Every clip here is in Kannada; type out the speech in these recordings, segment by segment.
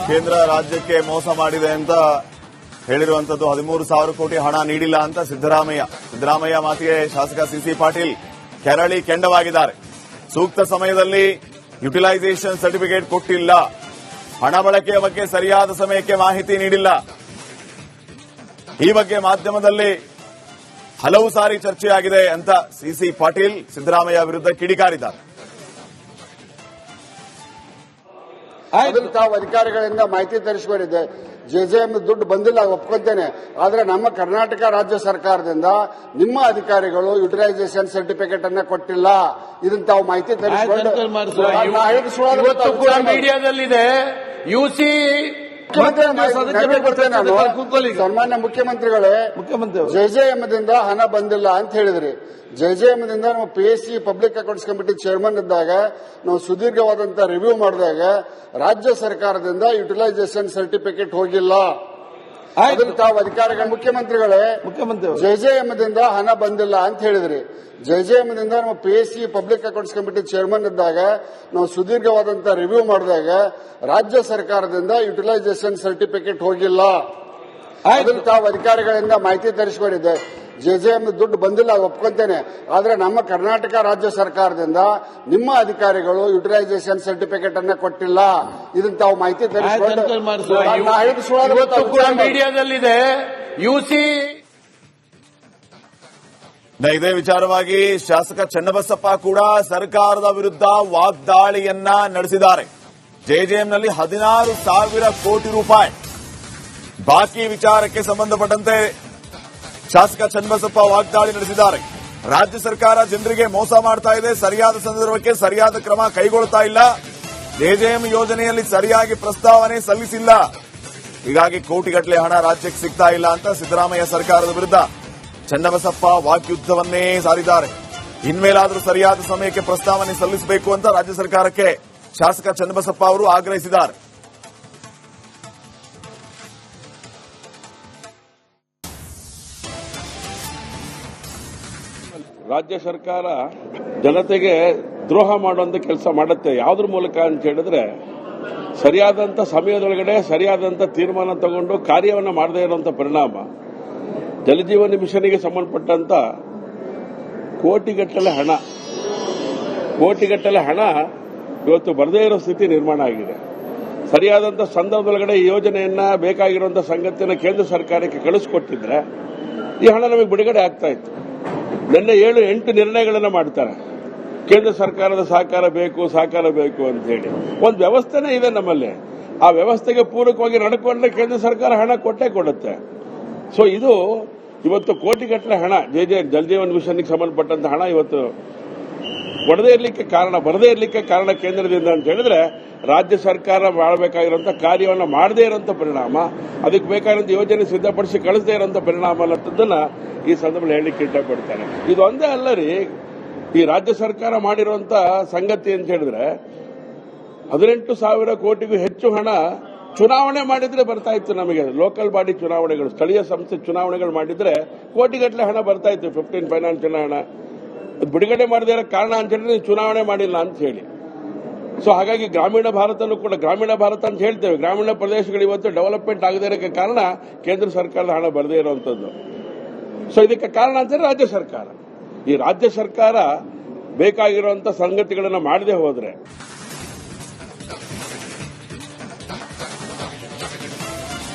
ಕೇಂದ್ರ ರಾಜ್ಯಕ್ಕೆ ಮೋಸ ಮಾಡಿದೆ ಅಂತ ಹೇಳಿರುವಂತದ್ದು 13,000 ಕೋಟಿ ಹಣ ನೀಡಿಲ್ಲ ಅಂತ ಸಿದ್ದರಾಮಯ್ಯ ಮಾತಿಗೆ ಶಾಸಕ ಸಿಸಿ ಪಾಟೀಲ್ ಕೆರಳಿ ಕೆಂಡವಾಗಿದ್ದಾರೆ. ಸೂಕ್ತ ಸಮಯದಲ್ಲಿ ಯುಟಿಲೈಸೇಷನ್ ಸರ್ಟಿಫಿಕೇಟ್ ಕೊಟ್ಟಿಲ್ಲ, ಹಣ ಬಳಕೆಯ ಬಗ್ಗೆ ಸರಿಯಾದ ಸಮಯಕ್ಕೆ ಮಾಹಿತಿ ನೀಡಿಲ್ಲ. ಈ ಬಗ್ಗೆ ಮಾಧ್ಯಮದಲ್ಲಿ ಹಲವು ಸಾರಿ ಚರ್ಚೆಯಾಗಿದೆ ಅಂತ ಸಿಸಿ ಪಾಟೀಲ್ ಸಿದ್ದರಾಮಯ್ಯ ವಿರುದ್ಧ ಕಿಡಿಕಾರಿದ್ದಾರೆ. ಅದನ್ನು ತಾವು ಅಧಿಕಾರಿಗಳಿಂದ ಮಾಹಿತಿ ತರಿಸಿಕೊಂಡಿದೆ. ಜೆಜೆಎಂ ದುಡ್ಡು ಬಂದಿಲ್ಲ, ಒಪ್ಕೊಂತೇನೆ. ಆದ್ರೆ ನಮ್ಮ ಕರ್ನಾಟಕ ರಾಜ್ಯ ಸರ್ಕಾರದಿಂದ ನಿಮ್ಮ ಅಧಿಕಾರಿಗಳು ಯುಟಿಲೈಸೇಷನ್ ಸರ್ಟಿಫಿಕೇಟ್ ಅನ್ನ ಕೊಟ್ಟಿಲ್ಲ. ಇದನ್ನು ತಾವು ಮಾಹಿತಿ ತರಿಸಿಕೊಂಡು ಮೀಡಿಯಾದಲ್ಲಿದೆ. ಯುಸಿ ಸನ್ಮಾನ್ಯ ಮುಖ್ಯಮಂತ್ರಿಗಳೇ, ಜೆಜೆಎಂದಿಂದ ಹಣ ಬಂದಿಲ್ಲ ಅಂತ ಹೇಳಿದ್ರಿ. ಜೆಜೆಎಂದಿಂದ ನಾವು PSC public accounts committee chairman ಇದ್ದಾಗ ನಾವು ಸುದೀರ್ಘವಾದಂತಹ ರಿವ್ಯೂ ಮಾಡಿದಾಗ ರಾಜ್ಯ ಸರ್ಕಾರದಿಂದ ಯುಟಿಲೈಸೇಷನ್ ಸರ್ಟಿಫಿಕೇಟ್ ಹೋಗಿಲ್ಲ. ಅದನ್ನು ತಾವು ಅಧಿಕಾರಿಗಳು ಮುಖ್ಯಮಂತ್ರಿಗಳೇ ಜೆಜೆಎಂದಿಂದ ಹಣ ಬಂದಿಲ್ಲ ಅಂತ ಹೇಳಿದ್ರಿ. ಜೆಜೆಎಂದಿಂದ ನಾವು PSC public accounts committee chairman ಇದ್ದಾಗ ನಾವು ಸುದೀರ್ಘವಾದಂತಹ ರಿವ್ಯೂ ಮಾಡಿದಾಗ ರಾಜ್ಯ ಸರ್ಕಾರದಿಂದ ಯುಟಿಲೈಸೇಷನ್ ಸರ್ಟಿಫಿಕೇಟ್ ಹೋಗಿಲ್ಲ. ಅದನ್ನು ತಾವು ಅಧಿಕಾರಿಗಳಿಂದ ಮಾಹಿತಿ ತರಿಸಿಕೊಂಡಿದೆ. ಜೆಜೆಎಂ ದುಡ್ಡು ಬಂದಿಲ್ಲ, ಒಪ್ಕೊಂತೇನೆ. ಆದ್ರೆ ನಮ್ಮ ಕರ್ನಾಟಕ ರಾಜ್ಯ ಸರ್ಕಾರದಿಂದ ನಿಮ್ಮ ಅಧಿಕಾರಿಗಳು ಯುಟಿಲೈಸೇಷನ್ ಸರ್ಟಿಫಿಕೇಟ್ ಅನ್ನ ಕೊಟ್ಟಿಲ್ಲ. ಇದನ್ನು ತಾವು ಮಾಹಿತಿ ತರಿಸಿಕೊಂಡು ಮೀಡಿಯಾದಲ್ಲಿದೆ. ಯುಸಿ ಇದೇ ವಿಚಾರವಾಗಿ ಶಾಸಕ ಚನ್ನಬಸಪ್ಪ ಕೂಡ ಸರ್ಕಾರದ ವಿರುದ್ಧ ವಾಗ್ದಾಳಿಯನ್ನ ನಡೆಸಿದ್ದಾರೆ. ಜೆಜೆಎಂನಲ್ಲಿ 16,000 ಕೋಟಿ ರೂಪಾಯಿ ಬಾಕಿ ವಿಚಾರಕ್ಕೆ ಸಂಬಂಧಪಟ್ಟಂತೆ ಶಾಸಕ ಚನ್ನಬಸಪ್ಪ ವಾಗ್ದಾಳಿ ನಡೆಸಿದ್ದಾರೆ. ರಾಜ್ಯ ಸರ್ಕಾರ ಜನರಿಗೆ ಮೋಸ ಮಾಡ್ತಾ ಇದೆ, ಸರಿಯಾದ ಸಂದರ್ಭಕ್ಕೆ ಸರಿಯಾದ ಕ್ರಮ ಕೈಗೊಳ್ತಾ ಇಲ್ಲ, ಜೆಜೆಎಂ ಯೋಜನೆಯಲ್ಲಿ ಸರಿಯಾಗಿ ಪ್ರಸ್ತಾವನೆ ಸಲ್ಲಿಸಿಲ್ಲ, ಹೀಗಾಗಿ ಕೋಟಿಗಟ್ಟಲೆ ಹಣ ರಾಜ್ಯಕ್ಕೆ ಸಿಗ್ತಾ ಇಲ್ಲ ಅಂತ ಸಿದ್ದರಾಮಯ್ಯ ಸರ್ಕಾರದ ವಿರುದ್ಧ ಚನ್ನಬಸಪ್ಪ ವಾಗ್ಯುದ್ಧವನ್ನೇ ಸಾರಿದ್ದಾರೆ. ಇನ್ಮೇಲಾದರೂ ಸರಿಯಾದ ಸಮಯಕ್ಕೆ ಪ್ರಸ್ತಾವನೆ ಸಲ್ಲಿಸಬೇಕು ಅಂತ ರಾಜ್ಯ ಸರ್ಕಾರಕ್ಕೆ ಶಾಸಕ ಚನ್ನಬಸಪ್ಪ ಅವರು ಆಗ್ರಹಿಸಿದ್ದಾರೆ. ರಾಜ್ಯ ಸರ್ಕಾರ ಜನತೆಗೆ ದ್ರೋಹ ಮಾಡುವಂತ ಕೆಲಸ ಮಾಡುತ್ತೆ. ಯಾವುದ್ರ ಮೂಲಕ ಅಂತ ಹೇಳಿದ್ರೆ, ಸರಿಯಾದಂತ ಸಮಯದೊಳಗಡೆ ಸರಿಯಾದಂತ ತೀರ್ಮಾನ ತಗೊಂಡು ಕಾರ್ಯವನ್ನು ಮಾಡದೇ ಇರುವಂತ ಪರಿಣಾಮ ಜಲಜೀವನ ಮಿಷನ್ಗೆ ಸಂಬಂಧಪಟ್ಟಂತ ಕೋಟಿಗಟ್ಟಲೆ ಹಣ ಇವತ್ತು ಬರದೇ ಇರೋ ಸ್ಥಿತಿ ನಿರ್ಮಾಣ ಆಗಿದೆ. ಸರಿಯಾದಂತ ಸಂದರ್ಭದೊಳಗಡೆ ಈ ಯೋಜನೆಯನ್ನ ಬೇಕಾಗಿರುವಂತಹ ಸಂಗತಿಯನ್ನು ಕೇಂದ್ರ ಸರ್ಕಾರಕ್ಕೆ ಕಳಿಸಿಕೊಟ್ಟಿದ್ರೆ ಈ ಹಣ ನಮಗೆ ಬಿಡುಗಡೆ ಆಗ್ತಾ ಇತ್ತು. ನಿನ್ನೆ 7-8 ನಿರ್ಣಯಗಳನ್ನು ಮಾಡ್ತಾರೆ. ಕೇಂದ್ರ ಸರ್ಕಾರದ ಸಹಕಾರ ಬೇಕು ಅಂತ ಹೇಳಿ ಒಂದು ವ್ಯವಸ್ಥೆನೇ ಇದೆ ನಮ್ಮಲ್ಲಿ. ಆ ವ್ಯವಸ್ಥೆಗೆ ಪೂರಕವಾಗಿ ನಡ್ಕೊಂಡ್ರೆ ಕೇಂದ್ರ ಸರ್ಕಾರ ಹಣ ಕೊಟ್ಟೇ ಕೊಡುತ್ತೆ. ಸೊ ಇದು ಇವತ್ತು ಕೋಟಿಗಟ್ಟಲೆ ಹಣ ಜಲಜೀವನ್ ಮಿಷನ್ಗೆ ಸಂಬಂಧಪಟ್ಟಂತ ಹಣ ಇವತ್ತು ಬರದೇ ಇರಲಿಕ್ಕೆ ಕಾರಣ ಕೇಂದ್ರದಿಂದ ಅಂತ ಹೇಳಿದ್ರೆ, ರಾಜ್ಯ ಸರ್ಕಾರ ಮಾಡಬೇಕಾಗಿರುವಂತಹ ಕಾರ್ಯವನ್ನು ಮಾಡದೇ ಇರುವಂತ ಪರಿಣಾಮ, ಅದಕ್ಕೆ ಬೇಕಾಗಿರುವಂತ ಯೋಜನೆ ಸಿದ್ಧಪಡಿಸಿ ಕಳಿಸದೇ ಇರುವಂತ ಪರಿಣಾಮ ಅನ್ನೋದನ್ನ ಈ ಸಂದರ್ಭದಲ್ಲಿ ಹೇಳಲಿಕ್ಕೆ ಇಷ್ಟಪಡ್ತಾರೆ. ಇದು ಒಂದೇ ಅಲ್ಲ ರೀ, ಈ ರಾಜ್ಯ ಸರ್ಕಾರ ಮಾಡಿರುವಂತ ಸಂಗತಿ ಅಂತ ಹೇಳಿದ್ರೆ 18,000 ಕೋಟಿಗೂ ಹೆಚ್ಚು ಹಣ ಚುನಾವಣೆ ಮಾಡಿದ್ರೆ ಬರ್ತಾ ಇತ್ತು ನಮಗೆ. ಲೋಕಲ್ ಬಾಡಿ ಚುನಾವಣೆಗಳು, ಸ್ಥಳೀಯ ಸಂಸ್ಥೆ ಚುನಾವಣೆಗಳು ಮಾಡಿದ್ರೆ ಕೋಟಿಗಟ್ಟಲೆ ಹಣ ಬರ್ತಾ ಇತ್ತು. 15 ಫೈನಾನ್ಷಿಯಲ್ ಹಣ ಬಿಡುಗಡೆ ಮಾಡದೇ ಇರೋ ಕಾರಣ ಅಂತ ಹೇಳಿದ್ರೆ ಚುನಾವಣೆ ಮಾಡಿಲ್ಲ ಅಂತ ಹೇಳಿ. ಸೊ ಹಾಗಾಗಿ ಗ್ರಾಮೀಣ ಭಾರತನೂ ಕೂಡ ಗ್ರಾಮೀಣ ಭಾರತ ಅಂತ ಹೇಳ್ತೇವೆ. ಗ್ರಾಮೀಣ ಪ್ರದೇಶಗಳು ಇವತ್ತು ಡೆವಲಪ್ಮೆಂಟ್ ಆಗದೇ ಇರೋಕ್ಕೆ ಕಾರಣ ಕೇಂದ್ರ ಸರ್ಕಾರದ ಹಣ ಬರದೇ ಇರುವಂತದ್ದು. ಸೊ ಇದಕ್ಕೆ ಕಾರಣ ಅಂತಂದ್ರೆ ರಾಜ್ಯ ಸರ್ಕಾರ. ಈ ರಾಜ್ಯ ಸರ್ಕಾರ ಬೇಕಾಗಿರುವಂತಹ ಸಂಗತಿಗಳನ್ನು ಮಾಡದೆ ಹೋದ್ರೆ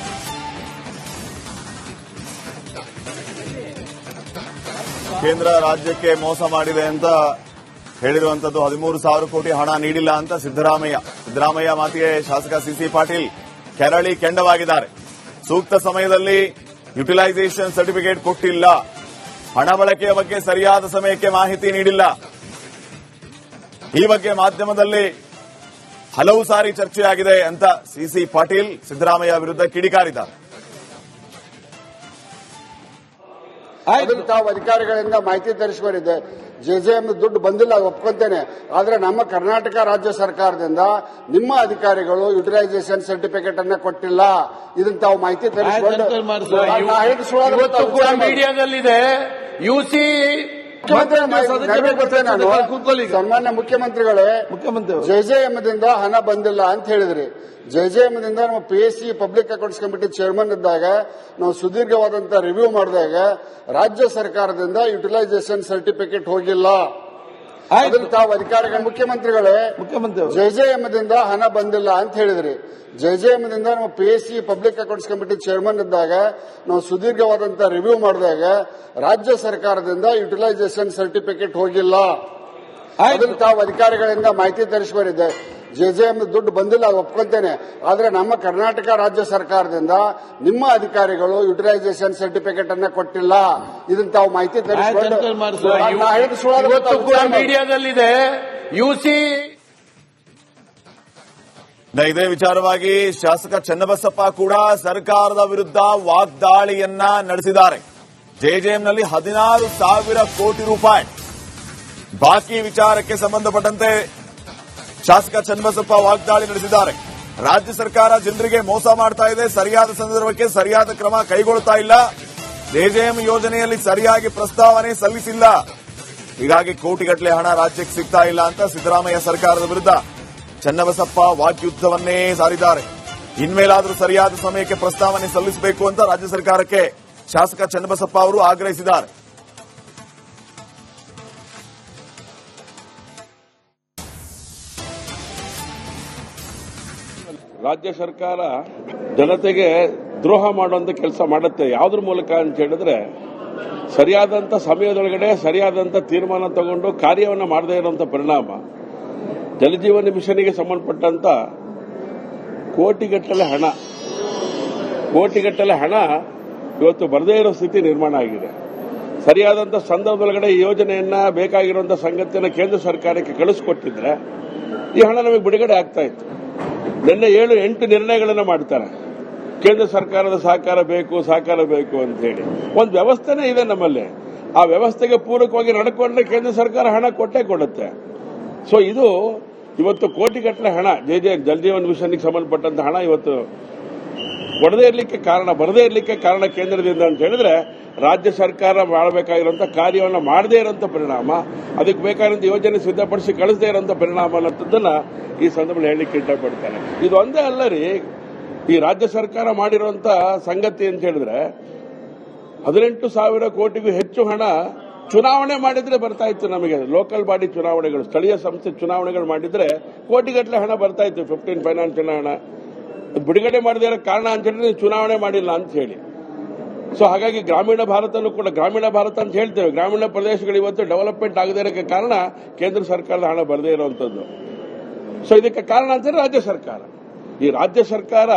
ಕೇಂದ್ರ ರಾಜ್ಯಕ್ಕೆ ಮೋಸ ಮಾಡಿದೆ ಅಂತ ಹೇಳಿರುವಂತದ್ದು 13,000 ಕೋಟಿ ಹಣ ನೀಡಿಲ್ಲ ಅಂತ ಸಿದ್ದರಾಮಯ್ಯ ಮಾತಿಗೆ ಶಾಸಕ ಸಿಸಿ ಪಾಟೀಲ್ ಕೆರಳಿ ಕೆಂಡವಾಗಿದ್ದಾರೆ. ಸೂಕ್ತ ಸಮಯದಲ್ಲಿ ಯುಟಿಲೈಸೇಷನ್ ಸರ್ಟಿಫಿಕೇಟ್ ಕೊಟ್ಟಿಲ್ಲ, ಹಣ ಬಳಕೆಯ ಬಗ್ಗೆ ಸರಿಯಾದ ಸಮಯಕ್ಕೆ ಮಾಹಿತಿ ನೀಡಿಲ್ಲ. ಈ ಬಗ್ಗೆ ಮಾಧ್ಯಮದಲ್ಲಿ ಹಲವು ಸಾರಿ ಚರ್ಚೆಯಾಗಿದೆ ಅಂತ ಸಿಸಿ ಪಾಟೀಲ್ ಸಿದ್ದರಾಮಯ್ಯ ವಿರುದ್ಧ ಕಿಡಿಕಾರಿದ್ದಾರೆ. ಅದನ್ನು ತಾವು ಅಧಿಕಾರಿಗಳಿಂದ ಮಾಹಿತಿ ತರಿಸಿಕೊಂಡಿದೆ. ಜೆಜೆಎಂ ದುಡ್ಡು ಬಂದಿಲ್ಲ, ಒಪ್ಕೊಂತೇನೆ. ಆದ್ರೆ ನಮ್ಮ ಕರ್ನಾಟಕ ರಾಜ್ಯ ಸರ್ಕಾರದಿಂದ ನಿಮ್ಮ ಅಧಿಕಾರಿಗಳು ಯುಟಿಲೈಸೇಷನ್ ಸರ್ಟಿಫಿಕೇಟ್ ಅನ್ನ ಕೊಟ್ಟಿಲ್ಲ. ಇದನ್ನು ತಾವು ಮಾಹಿತಿ ತರಿಸಿಕೊಂಡು ಮೀಡಿಯಾದಲ್ಲಿದೆ. ಯುಸಿ ಸನ್ಮಾನ್ಯ ಮುಖ್ಯಮಂತ್ರಿಗಳೇ, ಜೆಜೆಎಂದಿಂದ ಹಣ ಬಂದಿಲ್ಲ ಅಂತ ಹೇಳಿದ್ರಿ. ಜೆಜೆಎಂದಿಂದ ನಾವು PSC public accounts committee chairman ಇದ್ದಾಗ ನಾವು ಸುದೀರ್ಘವಾದಂತಹ ರಿವ್ಯೂ ಮಾಡಿದಾಗ ರಾಜ್ಯ ಸರ್ಕಾರದಿಂದ ಯುಟಿಲೈಸೇಷನ್ ಸರ್ಟಿಫಿಕೇಟ್ ಹೋಗಿಲ್ಲ. ಅದನ್ನು ತಾವು ಅಧಿಕಾರಿಗಳ ಮುಖ್ಯಮಂತ್ರಿಗಳೇ, ಜೆಜೆಎಂದಿಂದ ಹಣ ಬಂದಿಲ್ಲ ಅಂತ ಹೇಳಿದ್ರಿ. ಜೆಜೆಎಂದಿಂದ ನಾವು PSC public accounts committee chairman ಇದ್ದಾಗ ನಾವು ಸುದೀರ್ಘವಾದಂತಹ ರಿವ್ಯೂ ಮಾಡಿದಾಗ ರಾಜ್ಯ ಸರ್ಕಾರದಿಂದ ಯುಟಿಲೈಸೇಷನ್ ಸರ್ಟಿಫಿಕೇಟ್ ಹೋಗಿಲ್ಲ. ಅದನ್ನು ತಾವು ಅಧಿಕಾರಿಗಳಿಂದ ಮಾಹಿತಿ ತರಿಸಿಬರಿದೆ. ಜೆಜೆಎಂ ದುಡ್ಡು ಬಂದಿಲ್ಲ, ಒಪ್ಕೊಂತೇನೆ. ಆದ್ರೆ ನಮ್ಮ ಕರ್ನಾಟಕ ರಾಜ್ಯ ಸರ್ಕಾರದಿಂದ ನಿಮ್ಮ ಅಧಿಕಾರಿಗಳು ಯುಟಿಲೈಸೇಷನ್ ಸರ್ಟಿಫಿಕೇಟ್ ಅನ್ನ ಕೊಟ್ಟಿಲ್ಲ. ಇದನ್ನು ತಾವು ಮಾಹಿತಿ ತರಿಸಿಕೊಂಡು ಮೀಡಿಯಾದಲ್ಲಿದೆ. ಯುಸಿ ಇದೇ ವಿಚಾರವಾಗಿ ಶಾಸಕ ಚನ್ನಬಸಪ್ಪ ಕೂಡ ಸರ್ಕಾರದ ವಿರುದ್ಧ ವಾಗ್ದಾಳಿಯನ್ನ ನಡೆಸಿದ್ದಾರೆ. ಜೆಜೆಎಂನಲ್ಲಿ 16,000 ಕೋಟಿ ರೂಪಾಯಿ ಬಾಕಿ ವಿಚಾರಕ್ಕೆ ಸಂಬಂಧಪಟ್ಟಂತೆ ಶಾಸಕ ಚನ್ನಬಸಪ್ಪ ವಾಗ್ದಾಳಿ ನಡೆಸಿದ್ದಾರೆ. ರಾಜ್ಯ ಸರ್ಕಾರ ಜನರಿಗೆ ಮೋಸ ಮಾಡ್ತಾ ಇದೆ, ಸರಿಯಾದ ಸಂದರ್ಭಕ್ಕೆ ಸರಿಯಾದ ಕ್ರಮ ಕೈಗೊಳ್ಳುತ್ತಾ ಇಲ್ಲ, ಜೆಜೆಎಂ ಯೋಜನೆಯಲ್ಲಿ ಸರಿಯಾಗಿ ಪ್ರಸ್ತಾವನೆ ಸಲ್ಲಿಸಿಲ್ಲ, ಹೀಗಾಗಿ ಕೋಟಿಗಟ್ಟಲೆ ಹಣ ರಾಜ್ಯಕ್ಕೆ ಸಿಗ್ತಾ ಇಲ್ಲ ಅಂತ ಸಿದ್ದರಾಮಯ್ಯ ಸರ್ಕಾರದ ವಿರುದ್ಧ ಚನ್ನಬಸಪ್ಪ ವಾಗ್ಯುದ್ಧವನ್ನೇ ಸಾರಿದ್ದಾರೆ. ಇನ್ಮೇಲಾದರೂ ಸರಿಯಾದ ಸಮಯಕ್ಕೆ ಪ್ರಸ್ತಾವನೆ ಸಲ್ಲಿಸಬೇಕು ಅಂತ ರಾಜ್ಯ ಸರ್ಕಾರಕ್ಕೆ ಶಾಸಕ ಚನ್ನಬಸಪ್ಪ ಅವರು ಆಗ್ರಹಿಸಿದ್ದಾರೆ. ರಾಜ್ಯ ಸರ್ಕಾರ ಜನತೆಗೆ ದ್ರೋಹ ಮಾಡುವಂತ ಕೆಲಸ ಮಾಡುತ್ತೆ. ಯಾವುದ್ರ ಮೂಲಕ ಅಂತ ಹೇಳಿದ್ರೆ, ಸರಿಯಾದಂತ ಸಮಯದೊಳಗಡೆ ಸರಿಯಾದಂತ ತೀರ್ಮಾನ ತಗೊಂಡು ಕಾರ್ಯವನ್ನು ಮಾಡದೇ ಇರುವಂತ ಪರಿಣಾಮ ಜಲಜೀವನ ಮಿಷನ್ಗೆ ಸಂಬಂಧಪಟ್ಟಂತ ಕೋಟಿಗಟ್ಟಲೆ ಹಣ ಇವತ್ತು ಬರದೇ ಇರೋ ಸ್ಥಿತಿ ನಿರ್ಮಾಣ ಆಗಿದೆ. ಸರಿಯಾದಂತ ಸಂದರ್ಭದೊಳಗಡೆ ಈ ಯೋಜನೆಯನ್ನ ಬೇಕಾಗಿರುವಂತಹ ಸಂಗತಿಯನ್ನು ಕೇಂದ್ರ ಸರ್ಕಾರಕ್ಕೆ ಕಳಿಸಿಕೊಟ್ಟಿದ್ರೆ ಈ ಹಣ ನಮಗೆ ಬಿಡುಗಡೆ ಆಗ್ತಾ ಇತ್ತು. ನಿನ್ನೆ 7-8 ನಿರ್ಣಯಗಳನ್ನು ಮಾಡ್ತಾರೆ. ಕೇಂದ್ರ ಸರ್ಕಾರದ ಸಹಕಾರ ಬೇಕು ಅಂತ ಹೇಳಿ ಒಂದು ವ್ಯವಸ್ಥೆನೇ ಇದೆ ನಮ್ಮಲ್ಲಿ. ಆ ವ್ಯವಸ್ಥೆಗೆ ಪೂರಕವಾಗಿ ನಡ್ಕೊಂಡ್ರೆ ಕೇಂದ್ರ ಸರ್ಕಾರ ಹಣ ಕೊಟ್ಟೇ ಕೊಡುತ್ತೆ. ಸೊ ಇವತ್ತು ಕೋಟಿಗಟ್ಟಲೆ ಹಣ ಜಲಜೀವನ್ ಮಿಷನ್ಗೆ ಸಂಬಂಧಪಟ್ಟಂತ ಹಣ ಇವತ್ತು ಬರದೇ ಇರಲಿಕ್ಕೆ ಕಾರಣ ಕೇಂದ್ರದಿಂದ ಅಂತ ಹೇಳಿದ್ರೆ ರಾಜ್ಯ ಸರ್ಕಾರ ಮಾಡಬೇಕಾಗಿರುವಂತಹ ಕಾರ್ಯವನ್ನು ಮಾಡದೇ ಇರುವಂತಹ ಪರಿಣಾಮ, ಅದಕ್ಕೆ ಬೇಕಾದಂತ ಯೋಜನೆ ಸಿದ್ಧಪಡಿಸಿ ಕಳಿಸದೇ ಇರುವಂತಹ ಪರಿಣಾಮ ಅನ್ನೋದನ್ನ ಈ ಸಂದರ್ಭದಲ್ಲಿ ಹೇಳಲಿಕ್ಕೆ ಇಷ್ಟಪಡ್ತಾರೆ. ಇದು ಒಂದೇ ಅಲ್ಲ ರೀ, ಈ ರಾಜ್ಯ ಸರ್ಕಾರ ಮಾಡಿರುವಂತಹ ಸಂಗತಿ ಅಂತ ಹೇಳಿದ್ರೆ 18,000 ಕೋಟಿಗೂ ಹೆಚ್ಚು ಹಣ ಚುನಾವಣೆ ಮಾಡಿದ್ರೆ ಬರ್ತಾ ಇತ್ತು ನಮಗೆ. ಲೋಕಲ್ ಬಾಡಿ ಚುನಾವಣೆಗಳು, ಸ್ಥಳೀಯ ಸಂಸ್ಥೆ ಚುನಾವಣೆಗಳು ಮಾಡಿದ್ರೆ ಕೋಟಿಗಟ್ಟಲೆ ಹಣ ಬರ್ತಾ ಇತ್ತು. 15 ಫೈನಾನ್ಷಿಯಲ್ ಹಣ ಬಿಡುಗಡೆ ಮಾಡದೇ ಇರೋ ಕಾರಣ ಅಂತ ಹೇಳಿದ್ರೆ ಚುನಾವಣೆ ಮಾಡಿಲ್ಲ ಅಂತ ಹೇಳಿ. ಸೊ ಹಾಗಾಗಿ ಗ್ರಾಮೀಣ ಭಾರತನೂ ಕೂಡ, ಗ್ರಾಮೀಣ ಭಾರತ ಅಂತ ಹೇಳ್ತೇವೆ, ಗ್ರಾಮೀಣ ಪ್ರದೇಶಗಳು ಇವತ್ತು ಡೆವಲಪ್ಮೆಂಟ್ ಆಗದೇ ಇರೋಕ್ಕೆ ಕಾರಣ ಕೇಂದ್ರ ಸರ್ಕಾರದ ಹಣ ಬರದೇ ಇರುವಂತದ್ದು. ಸೊ ಇದಕ್ಕೆ ಕಾರಣ ಅಂತ ರಾಜ್ಯ ಸರ್ಕಾರ. ಈ ರಾಜ್ಯ ಸರ್ಕಾರ